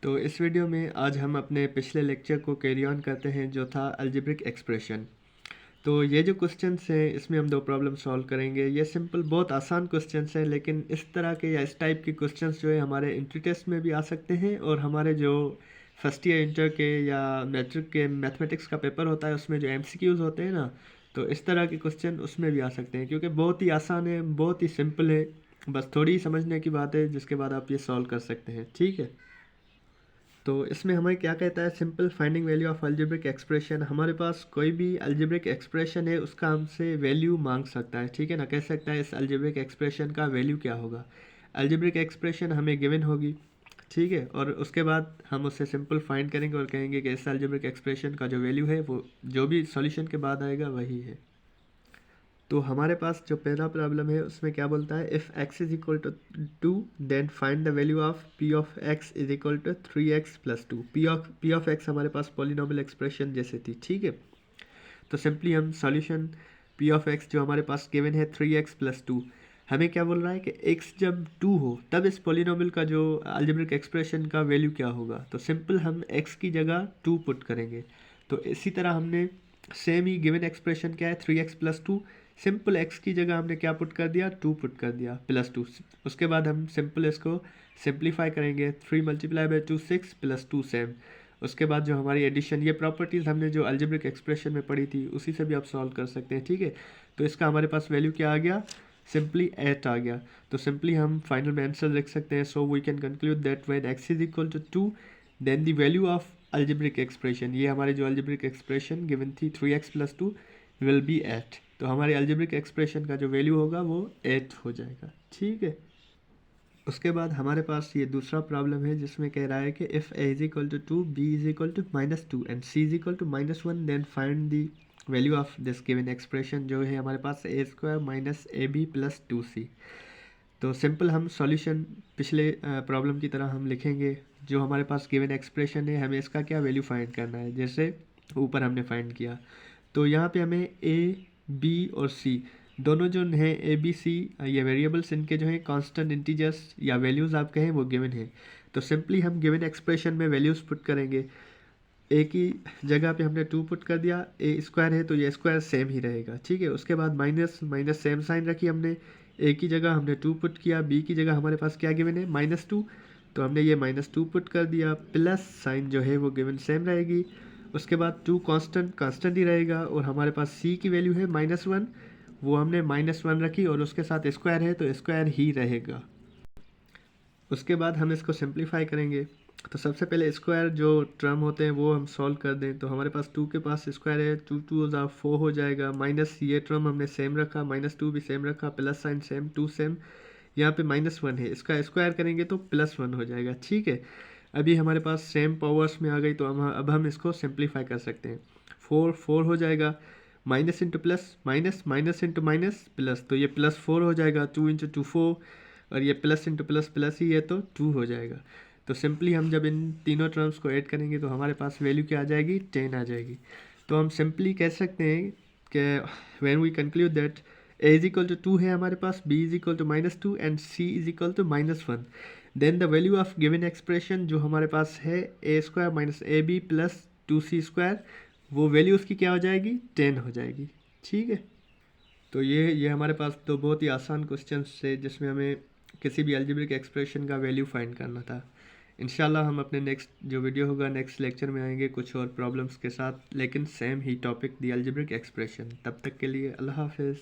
तो इस वीडियो में आज हम अपने पिछले लेक्चर को कैरी ऑन करते हैं जो था अलजेब्रिक एक्सप्रेशन। तो ये जो क्वेश्चंस हैं इसमें हम दो प्रॉब्लम सॉल्व करेंगे। ये सिंपल बहुत आसान क्वेश्चंस हैं, लेकिन इस तरह के या इस टाइप के क्वेश्चंस जो है हमारे एंट्री टेस्ट में भी आ सकते हैं और हमारे जो फर्स्ट ईयर इंटर के या मैट्रिक के मैथमेटिक्स का पेपर होता है उसमें जो एमसीक्यूज होते हैं ना, तो इस तरह के क्वेश्चन उसमें भी आ सकते हैं क्योंकि बहुत ही आसान है, बहुत ही सिंपल है। बस थोड़ी ही समझने की बात है जिसके बाद आप ये सॉल्व कर सकते हैं। ठीक है, तो इसमें हमें क्या कहता है, simple finding value of algebraic expression. हमारे पास कोई भी अलजेब्रिक एक्सप्रेशन है उसका हमसे वैल्यू मांग सकता है, ठीक है ना, कह सकता है इस अलजेब्रिक एक्सप्रेशन का वैल्यू क्या होगा। अलजेब्रिक एक्सप्रेशन हमें गिवन होगी, ठीक है, और उसके बाद हम उससे सिंपल फाइंड करेंगे और कहेंगे कि इस अलजेब्रिक एक्सप्रेशन का जो वैल्यू है वो जो भी सॉल्यूशन के बाद आएगा वही है। तो हमारे पास जो पहला प्रॉब्लम है उसमें क्या बोलता है, if x is equal to 2 then find the value of p of x is equal to 3x plus 2। p of x हमारे पास पॉलिनॉमियल एक्सप्रेशन जैसे थी, ठीक है। तो सिंपली हम सॉल्यूशन p ऑफ x जो हमारे पास गिवन है 3x प्लस 2, हमें क्या बोल रहा है कि x जब 2 हो तब इस पॉलिनॉमियल का जो अलजेब्रिक एक्सप्रेशन का वैल्यू क्या होगा। तो सिंपल हम x की जगह 2 पुट करेंगे। तो इसी तरह हमने सेम ही गिवन एक्सप्रेशन क्या है 3x प्लस 2, सिंपल x की जगह हमने क्या पुट कर दिया, 2 पुट कर दिया प्लस 2। उसके बाद हम सिंपल इसको सिंप्लीफाई करेंगे, 3 मल्टीप्लाई बाई 2 6 प्लस 2 सेम। उसके बाद जो हमारी एडिशन, ये प्रॉपर्टीज़ हमने जो अलजेब्रिक एक्सप्रेशन में पढ़ी थी उसी से भी आप सॉल्व कर सकते हैं, ठीक है। तो इसका हमारे पास वैल्यू क्या आ गया, सिंपली 8 आ गया। तो सिंपली हम फाइनल में आंसर लिख सकते हैं, so we can conclude that when x is equal to 2 then the value of algebraic expression, ये हमारी जो अलजेब्रिक एक्सप्रेशन गिवन थी 3x प्लस 2 विल बी 8। तो हमारे अलजेब्रिक एक्सप्रेशन का जो वैल्यू होगा वो 8 हो जाएगा, ठीक है। उसके बाद हमारे पास ये दूसरा प्रॉब्लम है जिसमें कह रहा है कि if a is equal to 2 b is equal to -2 and c is equal to -1 then find the value of this given expression. जो है हमारे पास a square minus a b plus 2c। तो सिंपल हम सॉल्यूशन पिछले problem की तरह हम लिखेंगे। जो हमारे पास गिवन एक्सप्रेशन है हमें इसका क्या वैल्यू फाइंड करना है, जैसे ऊपर हमने फाइंड किया। तो यहाँ पे हमें a b और c दोनों जो हैं ए बी सी, ये वेरिएबल्स इनके जो हैं कांस्टेंट इंटीजर्स या वैल्यूज़ आप कहें वो गिवन है। तो सिंपली हम गिवन एक्सप्रेशन में वैल्यूज़ पुट करेंगे। ए की जगह पे हमने 2 पुट कर दिया, ए स्क्वायर है तो ये स्क्वायर सेम ही रहेगा, ठीक है। उसके बाद माइनस माइनस सेम साइन रखी हमने, ए की जगह हमने 2 पुट किया, बी की जगह हमारे पास क्या गिवन है -2, तो हमने ये -2 पुट कर दिया, प्लस साइन जो है वो गिवन सेम रहेगी। उसके बाद 2 कांस्टेंट कांस्टेंट ही रहेगा और हमारे पास सी की वैल्यू है -1, वो हमने -1 रखी और उसके साथ स्क्वायर है तो स्क्वायर ही रहेगा। उसके बाद हम इसको सिंप्लीफाई करेंगे। तो सबसे पहले स्क्वायर जो टर्म होते हैं वो हम सॉल्व कर दें। तो हमारे पास 2 के पास स्क्वायर है, 2 2 ज़ा 4 हो जाएगा, माइनस ये टर्म हमने सेम रखा, -2 भी सेम रखा, प्लस साइन सेम, 2 सेम, यहाँ पे -1 है, इसका स्क्वायर करेंगे तो +1 हो जाएगा, ठीक है। अभी हमारे पास सेम पावर्स में आ गई तो अब हम इसको सिंप्लीफाई कर सकते हैं। 4 4 हो जाएगा, minus into plus minus, minus into minus plus, तो ये +4 हो जाएगा, 2 इंटू 2 4, और ये प्लस इंटू प्लस प्लस ही है तो 2 हो जाएगा। तो सिंपली हम जब इन तीनों टर्म्स को ऐड करेंगे तो हमारे पास वैल्यू क्या आ जाएगी, 10 आ जाएगी। तो हम सिंपली कह सकते हैं कि when we conclude that a is equal to 2 है हमारे पास, b is equal to -2 and c is equal to -1, then the value of given expression जो हमारे पास है a square minus a b plus 2c square, वो value उसकी क्या हो जाएगी, 10 हो जाएगी, ठीक है। तो ये हमारे पास तो बहुत ही आसान क्वेश्चंस थे जिसमें हमें किसी भी अलजेब्रिक एक्सप्रेशन का वैल्यू फाइंड करना था। इंशाल्लाह हम अपने नेक्स्ट जो वीडियो होगा नेक्स्ट लेक्चर में आएंगे कुछ और प्रॉब्लम्स के साथ, लेकिन सेम ही टॉपिक दी अलजेब्रिक एक्सप्रेशन। तब तक के लिए अल्लाह हाफिज़।